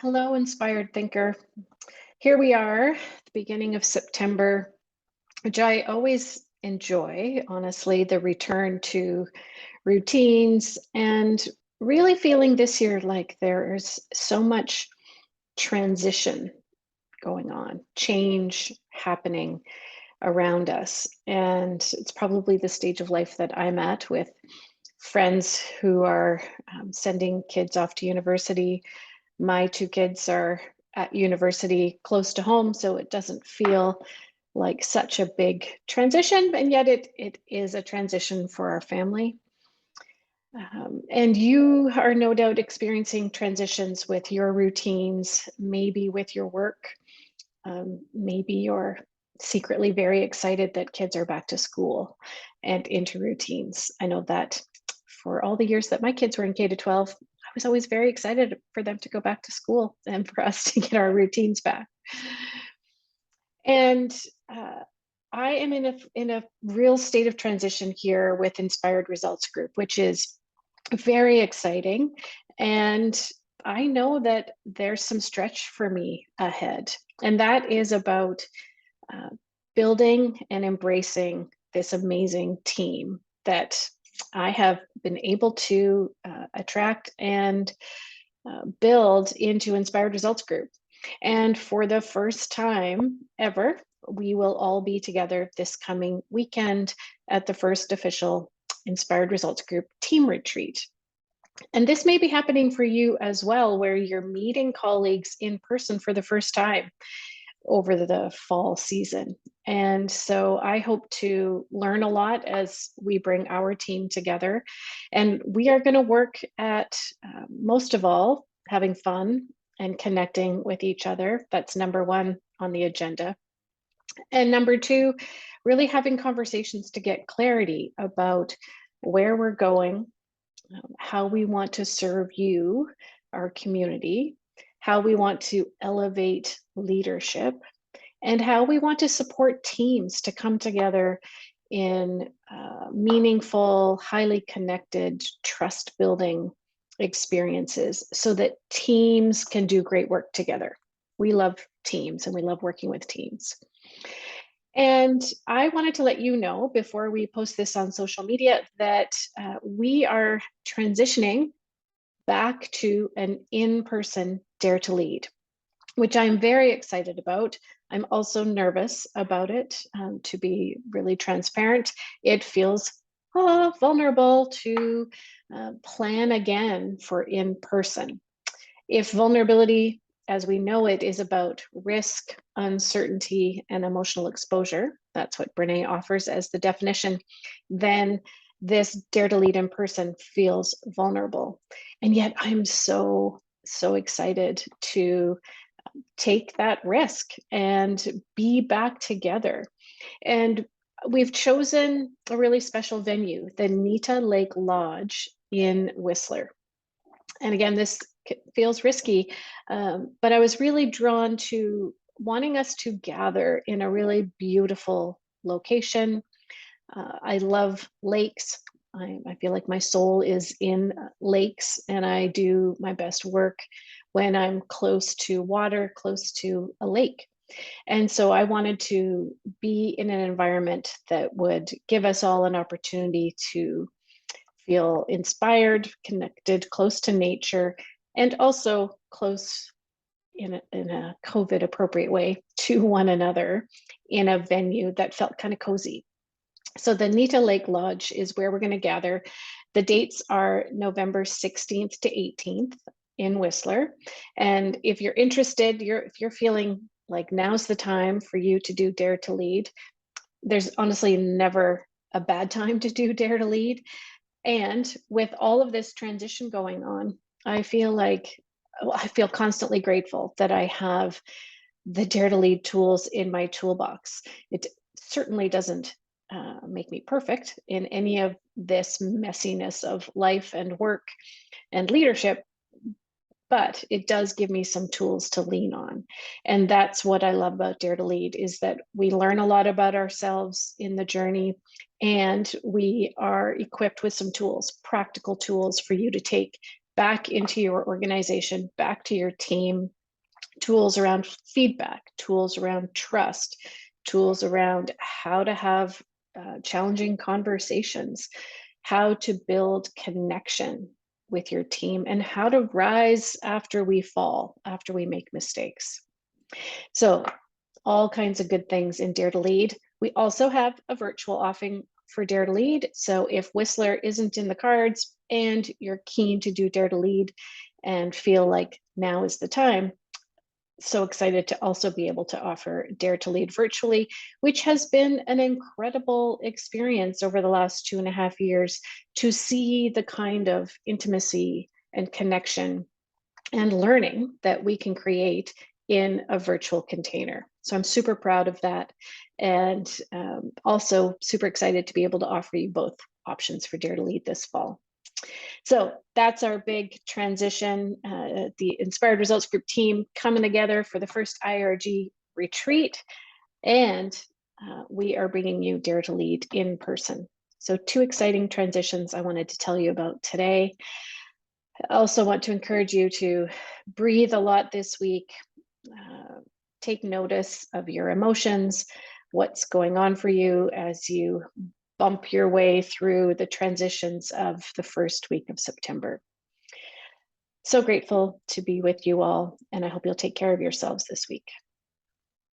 Hello, inspired thinker. Here we are, the beginning of September, which I always enjoy, honestly, the return to routines and really feeling this year like there is so much transition going on, change happening around us. And it's probably the stage of life that I'm at with friends who are sending kids off to university. My two kids are at university close to home, so it doesn't feel like such a big transition, and yet it is a transition for our family. And you are no doubt experiencing transitions with your routines, maybe with your work. Maybe you're secretly very excited that kids are back to school and into routines. I know that for all the years that my kids were in K to 12, I was always very excited for them to go back to school and for us to get our routines back. And I am in a real state of transition here with Inspired Results Group, which is very exciting. And I know that there's some stretch for me ahead. And that is about uh, building and embracing this amazing team that I have been able to attract and build into Inspired Results Group. And for the first time ever, we will all be together this coming weekend at the first official Inspired Results Group team retreat. And this may be happening for you as well, where you're meeting colleagues in person for the first time over the fall season. And so I hope to learn a lot as we bring our team together. And we are going to work at, most of all, having fun and connecting with each other. That's number one on the agenda. And number two, really having conversations to get clarity about where we're going, how we want to serve you, our community, how we want to elevate leadership, and how we want to support teams to come together in meaningful, highly connected, trust building experiences so that teams can do great work together. We love teams and we love working with teams. And I wanted to let you know before we post this on social media that we are transitioning back to an in person Dare to Lead, which I'm very excited about. I'm also nervous about it, to be really transparent. It feels vulnerable to plan again for in person. If vulnerability, as we know it, is about risk, uncertainty, and emotional exposure, that's what Brene offers as the definition, then this Dare to Lead in person feels vulnerable. And yet I'm so excited to take that risk and be back together. And we've chosen a really special venue, the Nita Lake Lodge in Whistler. And again, this feels risky, but I was really drawn to wanting us to gather in a really beautiful location. I love lakes. I feel like my soul is in lakes, and I do my best work when I'm close to water, close to a lake. And so I wanted to be in an environment that would give us all an opportunity to feel inspired, connected, close to nature, and also close in a COVID appropriate way to one another in a venue that felt kind of cozy. So the Nita Lake Lodge is where we're going to gather. The dates are November 16th to 18th in Whistler. And if you're interested, if you're feeling like now's the time for you to do Dare to Lead, there's honestly never a bad time to do Dare to Lead. And with all of this transition going on, I feel constantly grateful that I have the Dare to Lead tools in my toolbox. It certainly doesn't make me perfect in any of this messiness of life and work and leadership, but it does give me some tools to lean on. And that's what I love about Dare to Lead, is that we learn a lot about ourselves in the journey, and we are equipped with some tools, practical tools for you to take back into your organization, back to your team, tools around feedback, tools around trust, tools around how to have challenging conversations, how to build connection with your team, and how to rise after we fall, after we make mistakes. So all kinds of good things in Dare to Lead. We also have a virtual offering for Dare to Lead. So if Whistler isn't in the cards and you're keen to do Dare to Lead and feel like now is the time, so excited to also be able to offer Dare to Lead virtually, which has been an incredible experience over the last 2.5 years to see the kind of intimacy and connection and learning that we can create in a virtual container. So I'm super proud of that, and also super excited to be able to offer you both options for Dare to Lead this fall. So that's our big transition. The Inspired Results Group team coming together for the first IRG retreat, and we are bringing you Dare to Lead in person. So 2 exciting transitions I wanted to tell you about today. I also want to encourage you to breathe a lot this week. Take notice of your emotions, what's going on for you as you bump your way through the transitions of the first week of September. So grateful to be with you all, and I hope you'll take care of yourselves this week.